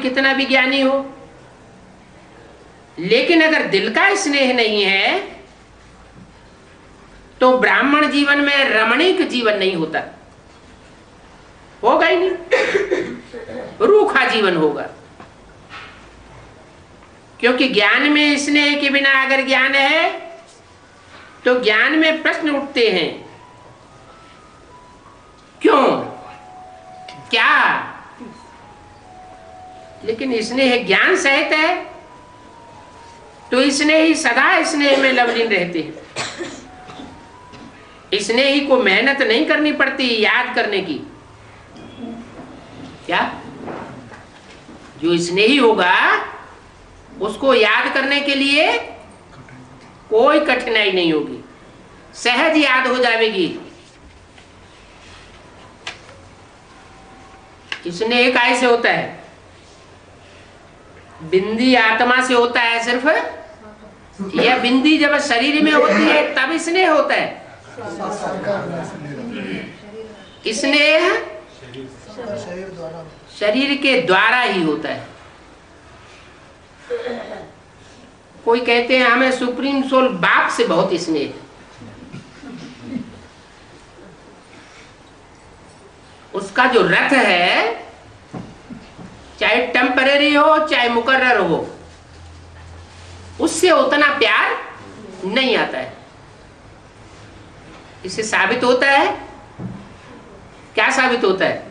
कितना भी ज्ञानी हो, लेकिन अगर दिल का स्नेह नहीं है तो ब्राह्मण जीवन में रमणीक जीवन नहीं होता, होगा ही नहीं, रूखा जीवन होगा। क्योंकि ज्ञान में स्नेह के बिना अगर ज्ञान है तो ज्ञान में प्रश्न उठते हैं, क्यों, क्या। लेकिन स्नेह ज्ञान सहित है तो स्नेह ही सदा स्नेह में लवलीन रहते हैं। स्नेही को मेहनत नहीं करनी पड़ती याद करने की। क्या, जो स्नेही होगा उसको याद करने के लिए कोई कठिनाई नहीं होगी, सहज याद हो जाएगी। स्नेह कैसे होता है? बिंदी आत्मा से होता है सिर्फ, यह बिंदी जब शरीर में होती है तब स्नेह होता है। स्नेह शरीर के द्वारा ही होता है। कोई कहते हैं हमें सुप्रीम सोल बाप से बहुत स्नेह, उसका जो रथ है चाहे टेम्परेरी हो चाहे मुकर्रर हो, उससे उतना प्यार नहीं आता है। इससे साबित होता है, क्या साबित होता है?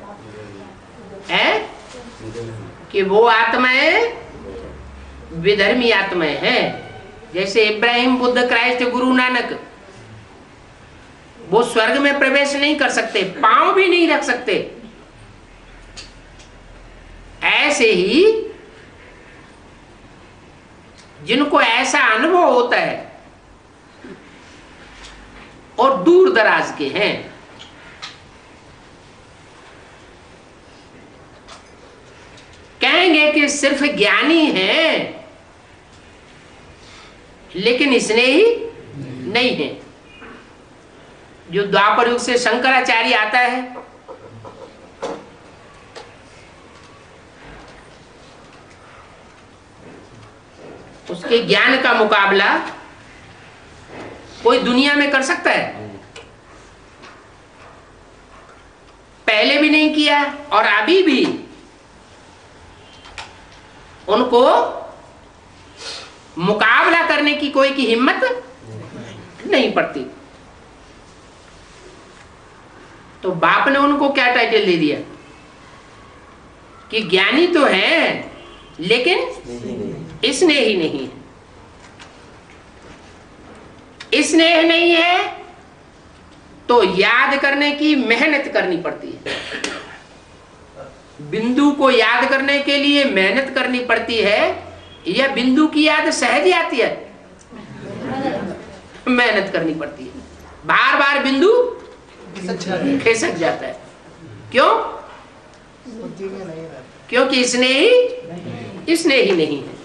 कि वो आत्माएं विधर्मी आत्माएं हैं। जैसे इब्राहिम, बुद्ध, क्राइस्ट, गुरु नानक, वो स्वर्ग में प्रवेश नहीं कर सकते, पांव भी नहीं रख सकते। ऐसे ही जिनको ऐसा अनुभव होता है और दूर दराज के हैं, कहेंगे कि सिर्फ ज्ञानी हैं लेकिन स्नेही नहीं है। जो द्वापर युग से शंकराचार्य आता है, उसके ज्ञान का मुकाबला कोई दुनिया में कर सकता है? पहले भी नहीं किया और अभी भी उनको मुकाबला करने की कोई की हिम्मत नहीं पड़ती। तो बाप ने उनको क्या टाइटल दे दिया कि ज्ञानी तो हैं लेकिन स्नेह ही नहीं है। स्नेह नहीं है तो याद करने की मेहनत करनी पड़ती है। बिंदु को याद करने के लिए मेहनत करनी पड़ती है, या बिंदु की याद सहज ही आती है? मेहनत करनी पड़ती है, बार बार बिंदु खिसक जाता है। क्यों? क्योंकि स्नेह ही नहीं है।